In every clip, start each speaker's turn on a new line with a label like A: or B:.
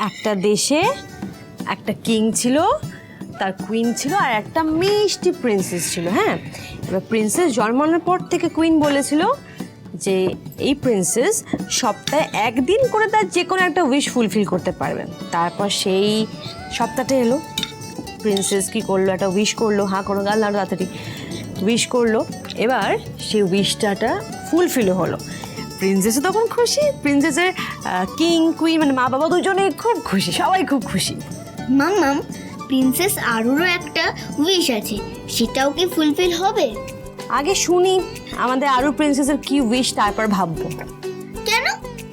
A: একটা দেশে একটা কিং ছিল, তার কুইন ছিল, আর একটা মিষ্টি প্রিন্সেস ছিল। হ্যাঁ, এবার প্রিন্সেস জন্মানোর পর থেকে কুইন বলেছিল যে এই প্রিন্সেস সপ্তাহে একদিন করে তার যে কোনো একটা উইশ ফুলফিল করতে পারবেন। তারপর সেই সপ্তাহটা এলো, প্রিন্সেস কি করলো, একটা উইশ করলো, হাঁ করো গাল আর তাড়াতাড়ি উইশ করলো। এবার সেই উইশটা ফুলফিল হলো। প্রিন্সেসও তখন খুশি, প্রিন্সেসের কিং কুইন মানে মা বাবা দুজনেই খুব খুশি, সবাই খুব খুশি।
B: মাম্মাম, প্রিন্সেস আরুরও একটা উইশ আছে, সেটাও কি ফুলফিল হবে?
A: আগে শুনি আমাদের আরু প্রিন্সেসের কি উইশ, তারপর ভাববো।
B: কেন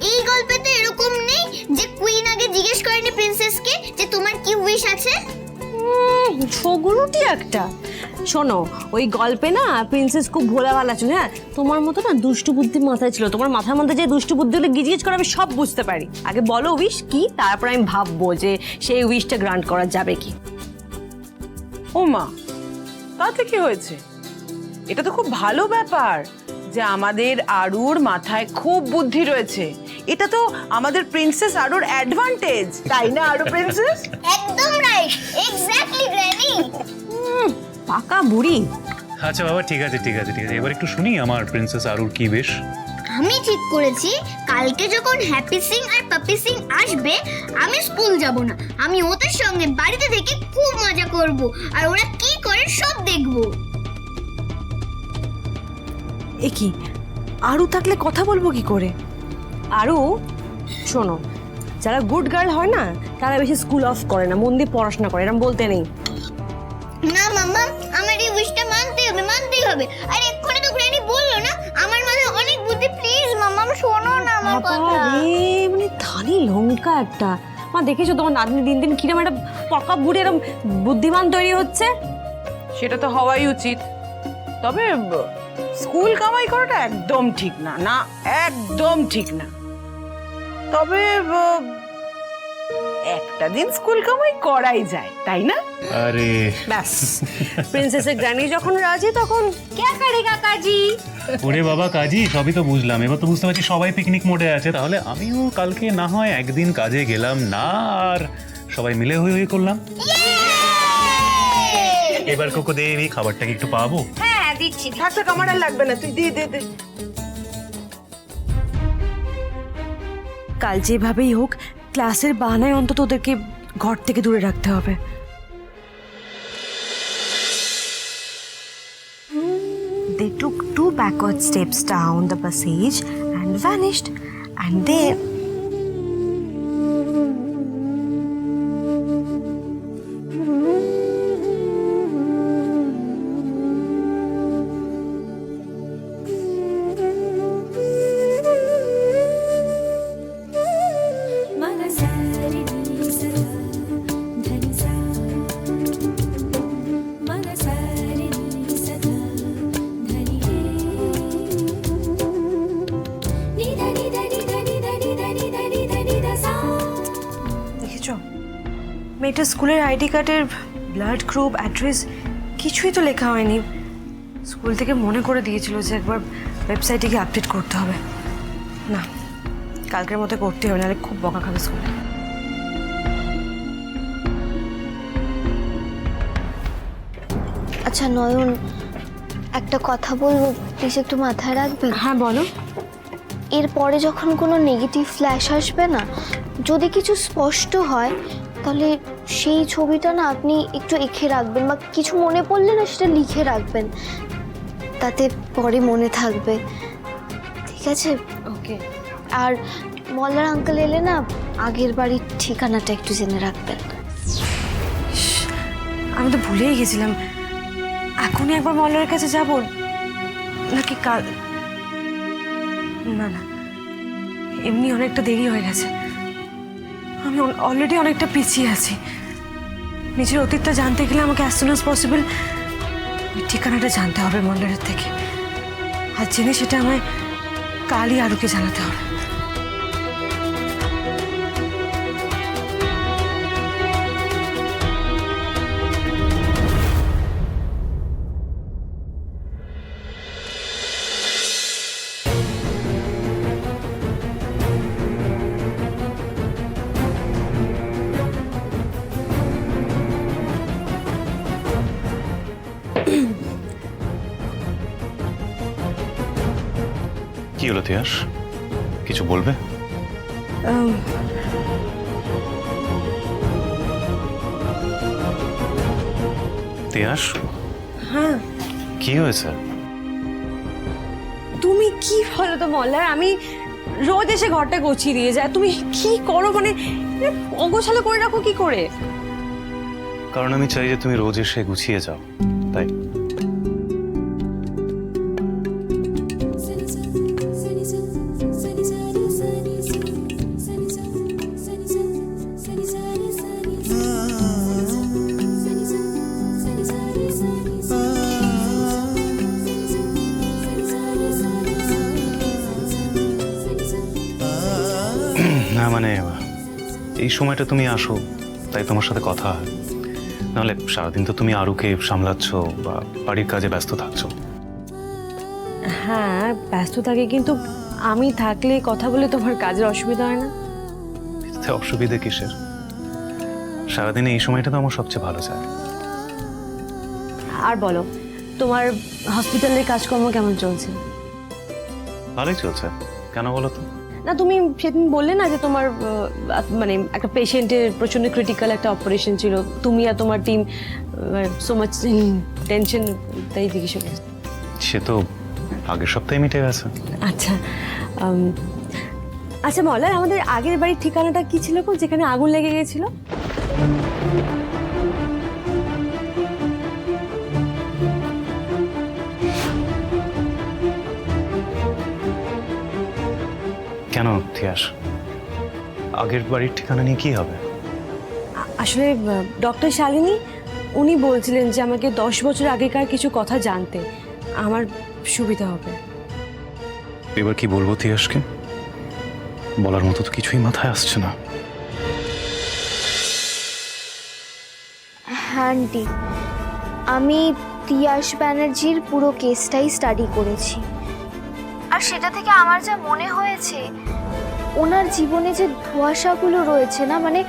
B: এই গল্পে তো এরকম নেই যে কুইন আগে জিজ্ঞেস করেনি প্রিন্সেসকে যে তোমার কি উইশ আছে?
A: ঝগড়ুটি একটা। শোনো, ওই গল্পে না প্রিন্সেস খুব ভোলা ভালা ছিল। হ্যাঁ, তোমার মতো না দুষ্টু বুদ্ধি মাথায় ছিল। তোমার মাথার মধ্যে যে দুষ্টু বুদ্ধিগুলো গিজগিজ করে আমি সব বুঝতে পারি। আগে বলো উইশ কি, তারপর আমি ভাববো যে সেই উইশটা গ্রান্ট করা যাবে কি।
C: ও মা, তাতে কি হয়েছে? এটা তো খুব ভালো ব্যাপার যে আমাদের আরুর মাথায় খুব বুদ্ধি রয়েছে। এটা তো আমাদের প্রিন্সেস আরুর অ্যাডভান্টেজ, তাই না আরু প্রিন্সেস?
B: একদম রাইট, এক্স্যাক্টলি গ্র্যানি।
A: পাকা বুড়ি।
D: আচ্ছা বাবা, ঠিক আছে ঠিক আছে ঠিক আছে, এবার একটু শুনি আমার প্রিন্সেস আরুর কি বেশ।
B: আমি ঠিক করেছি কালকে যখন হ্যাপি সিং আর পাপি সিং আসবে আমি স্কুল যাব না, আমি ওদের সঙ্গে বাড়িতে থেকে খুব মজা করব আর ওরা কি করে সব দেখব।
A: এ কি, আরু থাকলে কথা বলবো কি করে? আরু শোনো, যারা গুড গার্ল হয় না তারা বেশি স্কুল অফ করে না, মন দিয়ে পড়াশোনা করে, এরকম বলতে নেই।
B: না মাম্মা, আমার এই উইশটা মানতেই হবে। আর এক্ষুনি তো গ্র্যানি বললো না আমার মাথায় অনেক বুদ্ধি, প্লিজ মাম্মা শোনো না আমার কথা।
A: মানে ধানি লঙ্কা একটা। মা দেখেছো তোমার নাতনি দিন দিন কিরম একটা পাকা বুড়ি এরকম বুদ্ধিমান তৈরি হচ্ছে।
C: সেটা তো হওয়াই উচিত, তবে স্কুল কামাই করাটা একদম ঠিক না, না একদম ঠিক না। তবে একটা দিন স্কুল কামাই করাই যায়, তাই না?
D: আরে
A: ব্যাস, প্রিন্সেসের গ্র্যানি যখন রাজি তখন কে করে কাকাজি।
D: ওরে বাবা কাজী, সবই তো বুঝলাম, এবার তো বুঝতে পারছি সবাই পিকনিক মোডে আছে। তাহলে আমিও কালকে না হয় একদিন কাজে গেলাম না, আর সবাই মিলে হই হই করলাম। এবার কোকো দে, এই খাবারটাকে একটু পাবো?
B: হ্যাঁ দিচ্ছি।
C: থাক থাক, আমার আর লাগবে না, তুই দে দে দে।
A: কাল যেভাবেই হোক ক্লাসের বাহানায় অন্তত ওদেরকে ঘর থেকে দূরে রাখতে হবে। They took 2 backward steps down the passage and vanished, and there মেয়েটা স্কুলের আইডি কার্ডের ব্লাড গ্রুপ, অ্যাড্রেস কিছুই তো লেখা হয়নি। স্কুল থেকে মনে করে দিয়েছিল যে একবার ওয়েবসাইটে গিয়ে আপডেট করতে হবে। না, কালকের মতো করতে হবে, নাহলে খুব বকা খাবে স্কুলে।
E: আচ্ছা নয়ন, একটা কথা বলবো, প্লিজ একটু মাথায় রাখবেন।
A: হ্যাঁ বলো।
E: এরপরে যখন কোনো নেগেটিভ ফ্ল্যাশ আসবে না, যদি কিছু স্পষ্ট হয় তাহলে সেই ছবিটা না আপনি একটু এঁকে রাখবেন, বা কিছু মনে পড়লে না সেটা লিখে রাখবেন, তাতে পরে মনে থাকবে, ঠিক আছে?
A: ওকে।
E: আর মল্লার আঙ্কেল এলে না আগের বাড়ির ঠিকানাটা একটু জেনে রাখবেন।
A: আমি তো ভুলেই গেছিলাম। এখনই একবার মল্লারের কাছে যাব নাকি কাল? না না, এমনি অনেকটা দেরি হয়ে গেছে। আমি অলরেডি অনেকটা পিছিয়ে আছি। নিজের অতীতটা জানতে গেলে আমাকে অ্যাজ সুন অ্যাজ পসিবল ওই ঠিকানাটা জানতে হবে মল্লারের থেকে। আর জেনে সেটা আমায় কালই আরুকে জানাতে হবে।
D: কি হলো তিয়াস, কিছু বলবে? তিয়াস,
A: হ্যাঁ
D: কি হয়েছে?
A: তুমি কি বলো তো মল্লার, আমি রোজ এসে ঘরটা গুছিয়ে দিয়ে যায়, তুমি কি করো মানে অগোছালো করে রাখো কি করে?
D: কারণ আমি চাই যে তুমি রোজ এসে গুছিয়ে যাও, তাই। না মানে এই সময়টা তুমি আসো তাই তোমার সাথে কথা হয়, নাহলে সারাদিন তো তুমি আরুকে সামলাচ্ছ বা বাড়ির কাজে ব্যস্ত থাকছো।
A: হ্যাঁ ব্যস্ত থাকে, কিন্তু আমি থাকলে কথা বলে তোমার কাজের অসুবিধা হয় না?
D: এতে অসুবিধে কিসের? সারাদিনে এই সময়টা তো আমার সবচেয়ে ভালো যায়।
A: আর বলো, তোমার হসপিটালের কাজকর্ম কেমন চলছে?
D: ভালোই চলছে, কেন বলো তো?
A: না তুমি সেদিন বললে না যে তোমার মানে একটা পেশেন্টের প্রচন্ড ক্রিটিক্যাল একটা অপারেশন ছিল, তুমি আর তোমার টিম সো মাচ টেনশন, তাই জিজ্ঞেস করছি।
D: সে তো আগের সপ্তাহে মিটে গেছে।
A: আচ্ছা আচ্ছা মল্লার, আমাদের আগের বাড়ির ঠিকানাটা কি ছিল গো, যেখানে আগুন লেগে গেছিল?
D: কেন তিয়াস, আগের বাড়ির ঠিকানা নিয়ে কি হবে?
A: আসলে ডক্টর শালিনী উনি বলছিলেন যে আমাকে 10 বছর আগেকার কিছু কথা জানতে, আমার সুবিধা হবে।
D: এবার কি বলবো তিয়াসকে? বলার মতো তো কিছুই মাথায় আসছে না।
E: হ্যাঁ আন্টি, আমি তিয়াস ব্যানার্জির পুরো কেসটাই স্টাডি করেছি, আর সেটা থেকে আমার যা মনে হয়েছে ওনার জীবনে যে ধোঁয়াশাগুলো রয়েছে না, মানে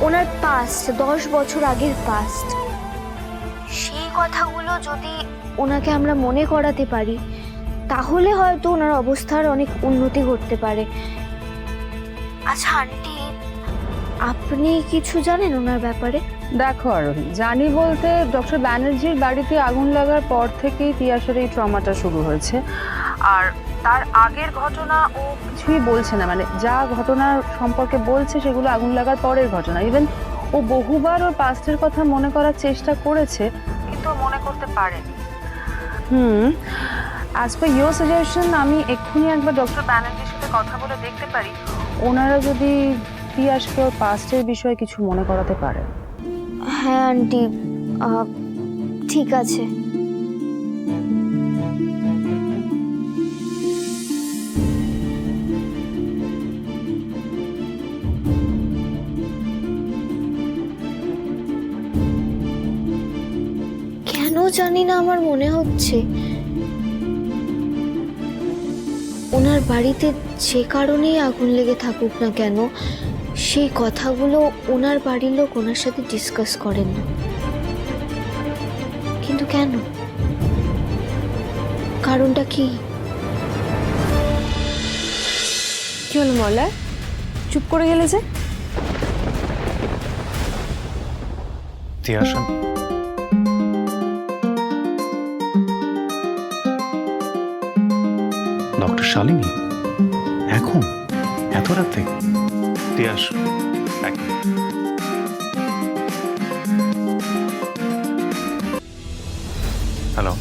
E: ওনার পাস্ট, 10 বছর আগের পাস্ট, সেই কথাগুলো যদি ওনাকে আমরা মনে করাতে পারি তাহলে হয়তো ওনার অবস্থার অনেক উন্নতি ঘটতে পারে। আচ্ছা আন্টি, আপনি কিছু জানেন ওনার ব্যাপারে?
F: দেখো আরোহী, জানি বলতে ডক্টর ব্যানার্জির বাড়িতে আগুন লাগার পর থেকেই তিয়াসের এই ট্রমাটা শুরু হয়েছে, আর তার আগের ঘটনা ও কিছুই বলছে না, মানে যা ঘটনার সম্পর্কে বলছে সেগুলো আগুন লাগার পরের ঘটনা। ইভেন ও বহুবার ওর পাস্টের কথা মনে করার চেষ্টা করেছে, কিন্তু মনে করতে পারেনি। অ্যাজ পার ইউর সাজেশন, আমি এক্ষুনি একবার ডক্টর ব্যানার্জির সাথে কথা বলে দেখতে পারি ওনারা যদি তিয়াসকে ওর পাস্টের বিষয়ে কিছু মনে করাতে পারে।
E: হ্যাঁ আন্টি, ঠিক আছে। কেন জানি না আমার মনে হচ্ছে ওনার বাড়িতে যে কারণেই আগুন লেগে থাকুক না কেন, সেই কথাগুলো ওনার বাড়ির লোক ওনার সাথে ডিসকাস করেন না। কিন্তু কেন? কারণটা কি?
A: কি হলো মল্লার, চুপ করে গেলে যে?
D: তিয়াস, ডক্টর শালিনী এখন এত রাতে? তিয়াস, হ্যালো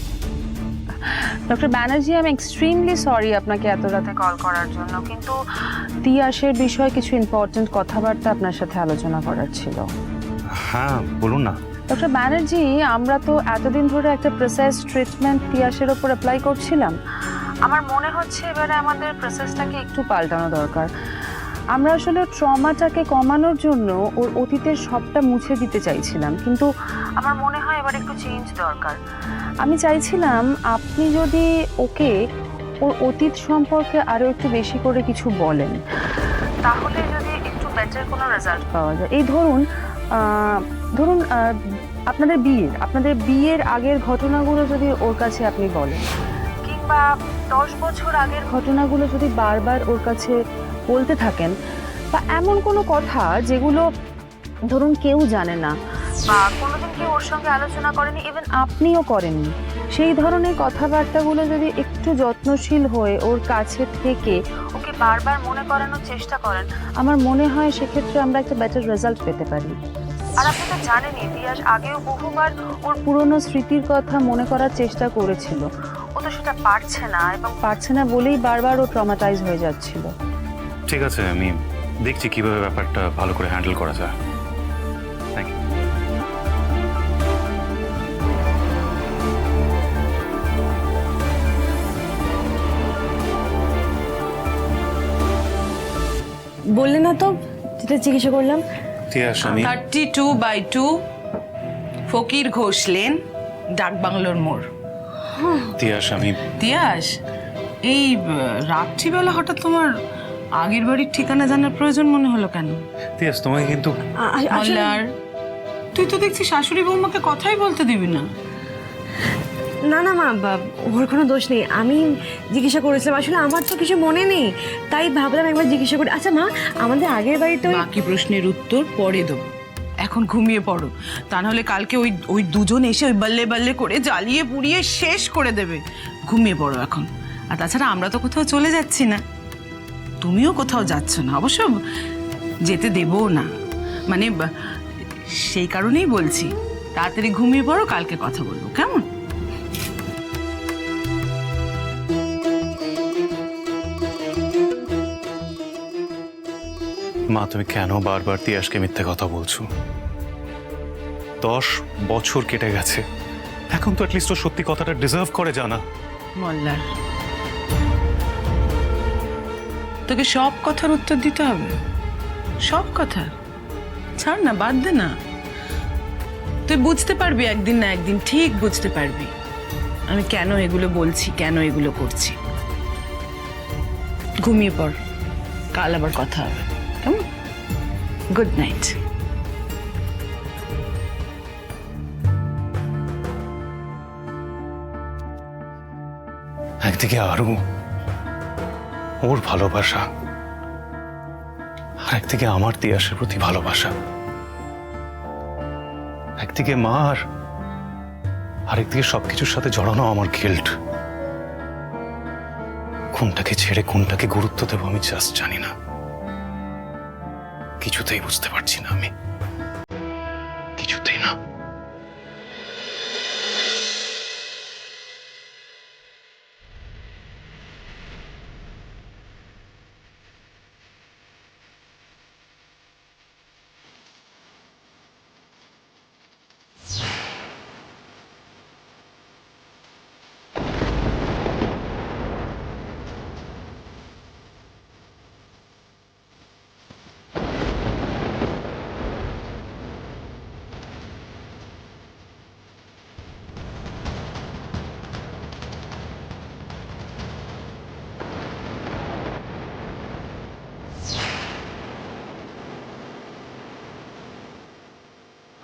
F: ডক্টর ব্যানার্জি, আমি এক্সট্রিমলি সরি আপনাকে এত রাতে কল করার জন্য, কিন্তু তিয়াসের বিষয়ে কিছু ইম্পর্টেন্ট কথাবার্তা আপনার সাথে আলোচনা করার ছিল।
D: হ্যাঁ বলুন না।
F: ডক্টর ব্যানার্জি, আমরা তো এতদিন ধরে একটা প্রসেস ট্রিটমেন্ট তিয়াসের ওপর অ্যাপ্লাই করছিলাম। আমার মনে হচ্ছে এবারে আমাদের প্রসেসটাকে একটু পাল্টানো দরকার। আমরা আসলে ট্রমাটাকে কমানোর জন্য ওর অতীতের সবটা মুছে দিতে চাইছিলাম, কিন্তু আমার মনে হয় এবার একটু চেঞ্জ দরকার। আমি চাইছিলাম আপনি যদি ওকে ওর অতীত সম্পর্কে আরও একটু বেশি করে কিছু বলেন, তাহলে যদি একটু বেটার কোনো রেজাল্ট পাওয়া যায়। এই ধরুন আপনাদের বিয়ের আগের ঘটনাগুলো যদি ওর কাছে আপনি বলেন, কিংবা 10 বছর আগের ঘটনাগুলো যদি বারবার ওর কাছে বলতে থাকেন, বা এমন কোনো কথা যেগুলো ধরুন কেউ জানে না বা কোনোদিন কেউ ওর সঙ্গে আলোচনা করেনি, ইভেন আপনিও করেননি, সেই ধরনের কথাবার্তাগুলো যদি একটু যত্নশীল হয়ে ওর কাছে থেকে ওকে বারবার মনে করানোর চেষ্টা করেন, আমার মনে হয় সেক্ষেত্রে আমরা একটা বেটার রেজাল্ট পেতে পারি। আর আপনি তো জানেনই তিয়াস আগেও বহুবার ওর পুরনো স্মৃতির কথা মনে করার চেষ্টা করেছিল, ও তো সেটা পারছে না, এবং পারছে না বলেই বারবার ও ট্রমাটাইজ হয়ে যাচ্ছিল।
D: ঠিক আছে, আমি দেখছি কিভাবে ব্যাপারটা ভালো করে হ্যান্ডেল করা যায়। Thank you.
A: বললে না তো যেটা জিজ্ঞাসা করলাম।
D: তিয়াস, আমি
C: 32/2 ফকির ঘোষ লেন, ডাক বাংলোর মোড়।
D: তিয়াস, আমি
C: তিয়াস, এই রাত্রিবেলা হঠাৎ তোমার আগের বাড়ির ঠিকানা জানার প্রয়োজন মনে হলো কেন?
D: তিয়াস তোমাকে কিন্তু
A: আসলে
C: মল্লার, তুই তো দেখছি শাশুড়ি বৌমাকে কথাই বলতে দিবি না।
A: না না মা, ওর কোনো দোষ নেই। আমি জিজ্ঞাসা করেছিলাম, আসলে আমার তো কিছু মনে নেই, তাই ভাবলাম একবার জিজ্ঞাসা করি। আচ্ছা মা, আমাদের আগের বাড়িতে
C: বাকি প্রশ্নের উত্তর পরে দেবো, এখন ঘুমিয়ে পড়ো, তা নাহলে কালকে ওই দুজন এসে ওই বাল্লে বাল্লে করে জ্বালিয়ে পুড়িয়ে শেষ করে দেবে। ঘুমিয়ে পড়ো এখন। আর তাছাড়া আমরা তো কোথাও চলে যাচ্ছি না, তুমিও কোথাও যাচ্ছ না, অবশ্য যেতে দেবো না, মানে সেই কারণেই বলছি তাড়াতাড়ি ঘুমিয়ে পড়ো, কালকে কথা বলবো, কেমন?
D: মা, তুমি কেন বারবার তিয়াসকে মিথ্যে কথা বলছো? 10 বছর কেটে গেছে, এখন তো অ্যাটলিস্ট ও সত্যি কথাটা ডিজার্ভ করে জানা।
C: মল্লার, তোকে সব কথার উত্তর দিতে হবে? সব কথা ছাড় না, বাদ দে না। তুই বুঝতে পারবি একদিন না একদিন, ঠিক বুঝতে পারবি আমি কেন এগুলো বলছি, কেন এগুলো করছি। ঘুমিয়ে পড়, কাল আবার কথা হবে, কেমন? Good night.
D: একদিকে আরু, ওর ভালোবাসা, আর একদিকে আমার তিয়াসের প্রতি ভালোবাসা। একদিকে মা, আর একদিকে সবকিছুর সাথে জড়ানো আমার গিল্ট। কোনটাকে ছেড়ে কোনটাকে গুরুত্ব দেবো আমি জাস্ট জানি না, কিছুতেই বুঝতে পারছি না আমি, কিছুতেই না।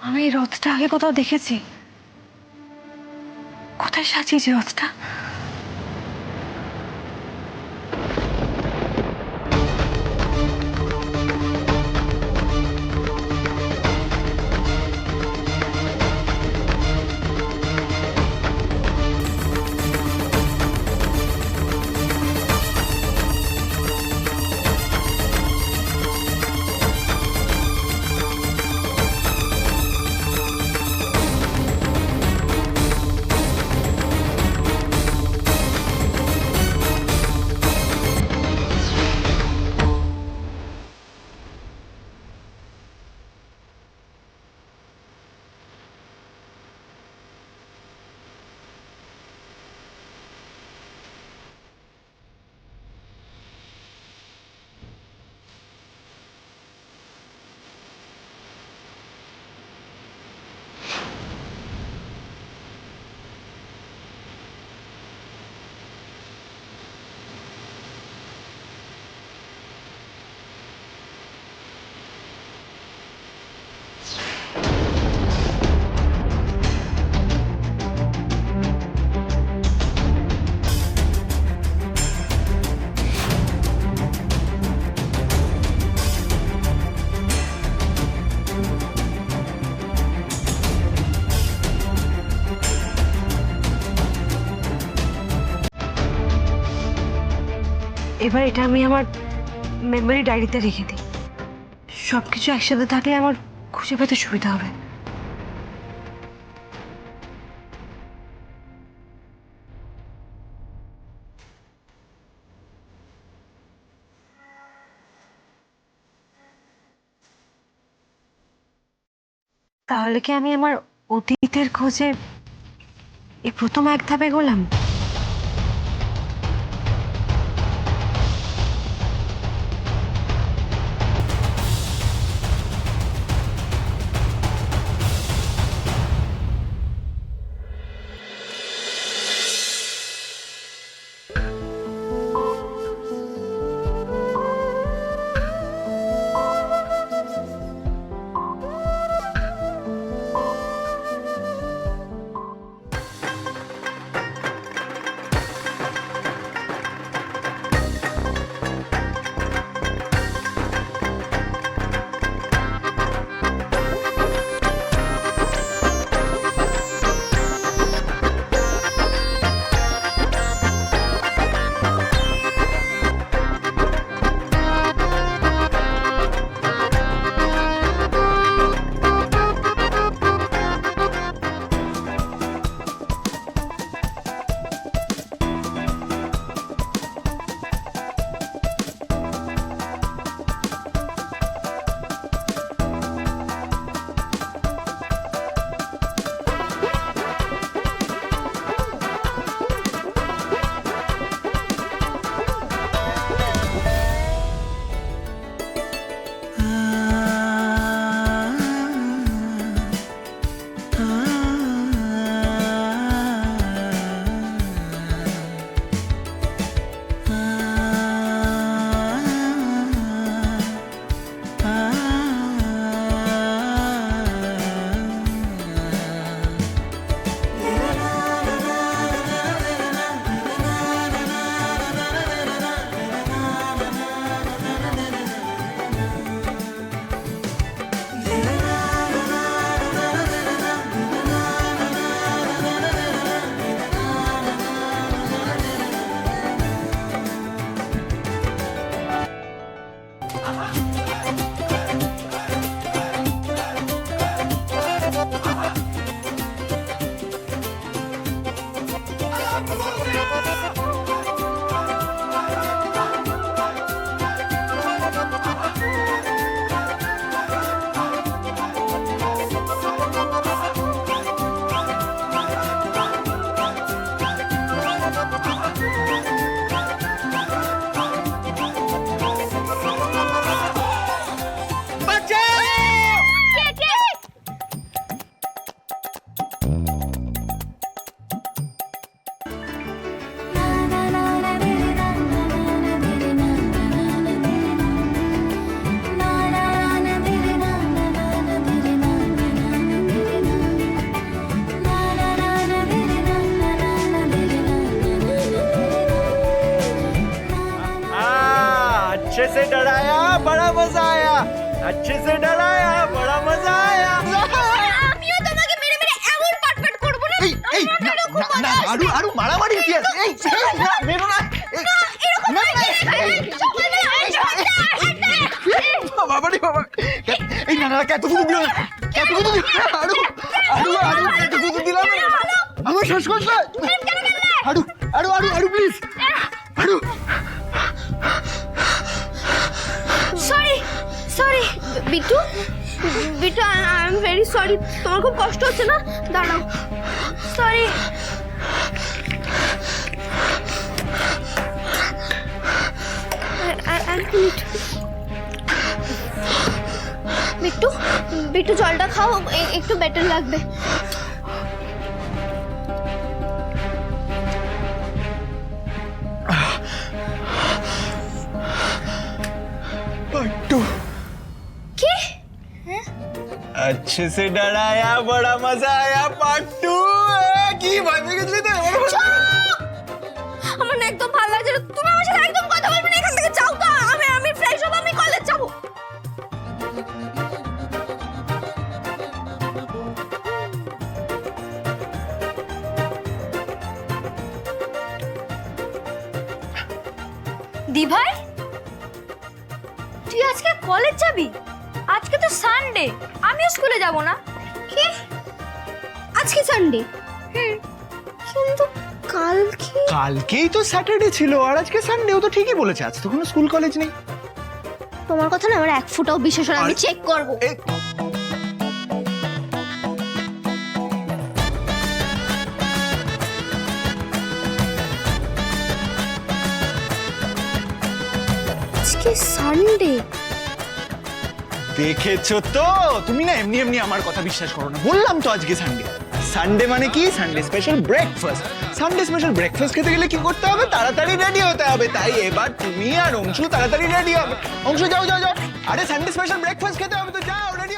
G: আমি এই রথটা আগে কোথাও দেখেছি। কোথায় সাজিয়েছি রথটা? এবার এটা আমি আমার মেমোরি ডায়েরিতে রেখে দিই। সব কিছু একসাথে থাকলে আমার খুঁজে পেতে সুবিধা হবে। তাহলে কি আমি আমার অতীতের খোঁজে এই প্রথম এক ধাপে গেলাম?
H: अच्छे से डराया बड़ा मजा आया, अच्छे से डराया बड़ा मजा आया।
B: আমিও তোমাকে মেরে মেরে এমন পাটপাট করব না।
H: এই না আরু আরু মারামারি কি আছে? এই না মেরো না।
B: এরকম
H: বাবা রে বাবা, এই না না কত দুধ দিল না, কত দুধ দিল আরু আরু আরু কত দুধ দিলাম আমার শ্বাস করছে। Aru Aru Aru Aru please Aru.
E: Sorry Bittu, Bittu I am very sorry. তোমার খুব কষ্ট হচ্ছে না? দাঁড়াও, সরি। বিট্টু, বিট্টু জলটা খাও, একটু বেটার লাগবে।
H: पट्टू
B: কি?
H: अच्छे से डराया बड़ा मजा आया पट्टू। কি ভয় পেয়ে গেছিলি তো?
E: আমার না একদম ভালো লাগছে না। তুমি আমার সাথে একদম কথা বলবে না, এখান থেকে যাও তো। আমি ফ্রেশ হব, আমি কলেজ যাব। দিভা
B: তুই আজকে কলেজ যাবি? আজকে তো সানডে, আমিও স্কুলে যাব না। কি? আজকে সানডে?
E: কিন্তু কালকে
H: কালকেই তো স্যাটারডে ছিল আর আজকে সানডে। ও তো ঠিকই বলেছে, আজ তো কোনো স্কুল কলেজ নেই।
E: তোমার কথা না আমার এক ফুটাও বিশ্বাস হয় না, আমি চেক করব।
H: এই,
E: আজকে সানডে।
H: দেখেছো তো, তুমি না এমনি এমনি আমার কথা বিশ্বাস করো না। বললাম তো আজকে সানডে। সানডে মানে কি? Sunday special breakfast. Sunday special breakfast খেতে গেলে কি করতে হবে? তাড়াতাড়ি রেডি হতে হবে। তাই এবার তুমি আর অংশু তাড়াতাড়ি রেডি হবে। অংশু যাও যাও যাও, আরে সানডে স্পেশাল ব্রেকফাস্ট খেতে হবে তো যাও, ready